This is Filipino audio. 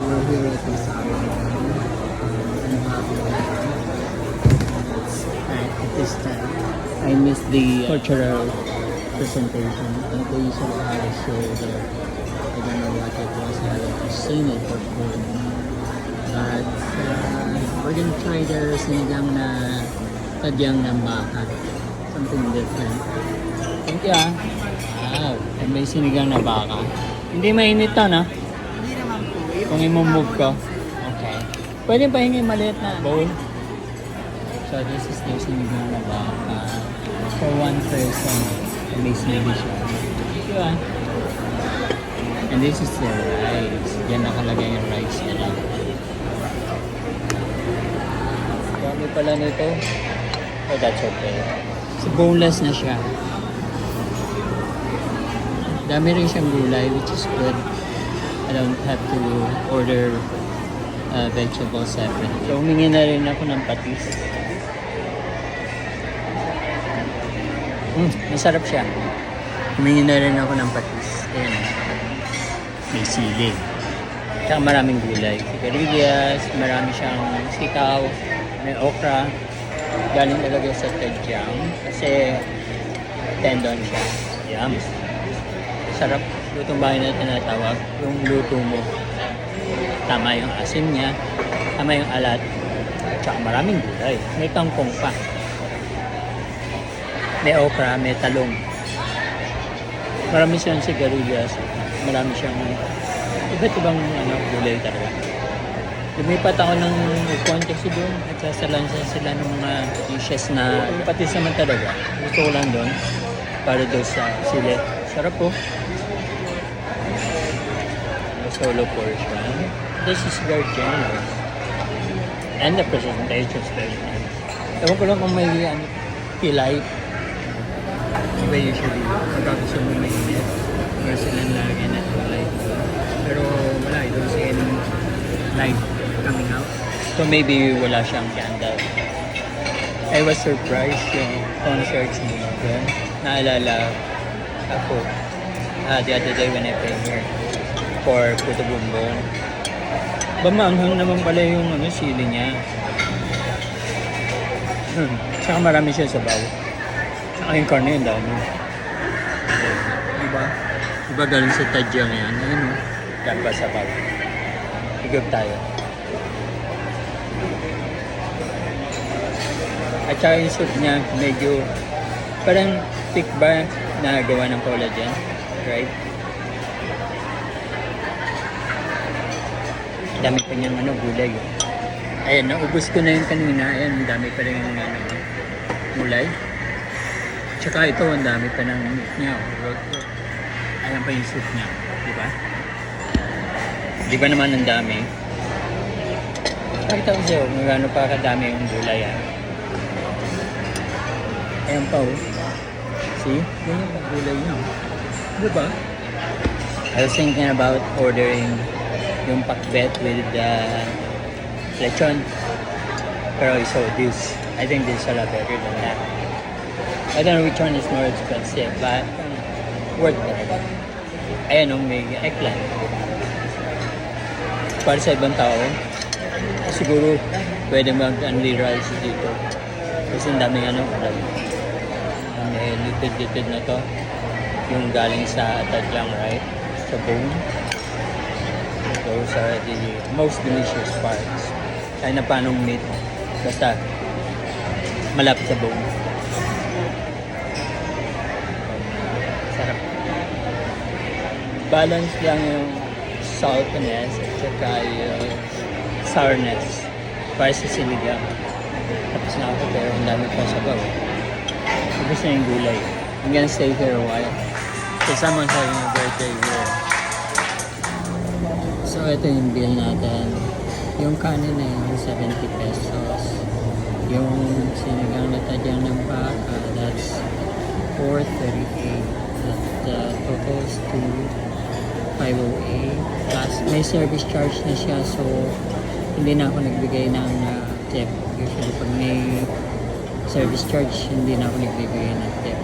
We're here at this at this time. I missed the cultural presentation. And they usually have a show there. I don't know what it was. I haven't seen it before. But we're gonna try their sinigang na tadyang ng baka. Something different. Thank you ah. Wow, may sinigang na baka. Hindi mainit to, no? Hindi naman po. Kung i-move ko. Okay. Pwede pa hingi maliit na bowl. So this is the sinigang na baka. For one person. May sinigang siya. Thank you ah. And this is the rice. Yan nakalagay yung rice nila. Dami pala nito. Oh, that's okay. So boneless na siya. Dami rin siyang gulay, which is good. I don't have to order vegetables separate. So, humingi na rin ako ng patis. Masarap siya. Humingi na rin ako ng patis. Ayan. May sili. Tsaka maraming gulay. Sigarilyas, marami siyang sitaw, may okra. Galing talaga sa tadyang kasi tendon siya. Yum. Sarap. Lutong bahay na tinatawag. Yung luto mo. Tama yung asin niya. Tama yung alat. Tsaka maraming gulay. May kangkong pa. May okra, may talong. Marami siyang sigarilyas. Marami siyang iba't ibang gulay talaga. Lumipat ako ng upuan kasi doon at sasalansan sila ng mga dishes na patis naman talaga. Gusto ko lang doon para doon sa sili. Sarap po. Solo portion. This is very generous. And the presentation is very nice. Ewan ko lang kung may pilay. Diba usually, pagka gusto mo may init, meron silang lagyan na pilay. Pero wala, I don't see any light coming out. So maybe wala siyang candle. I was surprised yung concerts mo doon. Naalala ako the other day when I came here for Puto Bumbong. Bamanghang naman pala yung sili niya. Saka marami siya sa bawo. Saka yung karne yung dami. Diba? Diba galing sa tadyang yan? Ayun o. Yan pa sa bawo. Higop tayo. At saka yung soup niya medyo parang thick ba na gawa ng collagen, right? Dami pa niyang gulay. Ayan, naubos ko na yung kanina. Ayan, dami pa rin yung gulay. Tsaka ito, ang dami pa ng meat niya. Ayan pa yung soup niya. Diba? Diba naman ang dami? Pakita ko sa'yo kung gaano pa kadami yung gulay. Ayan pa oh. See? Yan yung gulay niya. Diba? I was thinking about ordering yung pakbet with lechon. Pero I saw this. I think this is a lot better than that. I don't know which one is more expensive, but worth it. Ayan may eggplant. Para sa ibang tao, siguro pwede mag-only rice dito. Kasi ang daming may litid-litid na to. Yung galing sa tadyang, right? Sa bone. Those are the most delicious parts. Kahit na paanong meat. Basta malapit sa bone. Sarap. Balance lang yung saltiness at saka yung sourness para sa sinigang. Tapos na ako pero ang dami pa sa baw. Tapos na yung gulay. I'm gonna stay here a while. So someone's having a birthday here. So ito yung bill natin. Yung kanin na yung 70 pesos. Yung sinigang na tadyang ng baka, that's 438. At totals to 508. Plus may service charge na siya, so hindi na ako nagbigay ng tip. Usually pag may service charge, hindi na ako nagbibigay ng tip.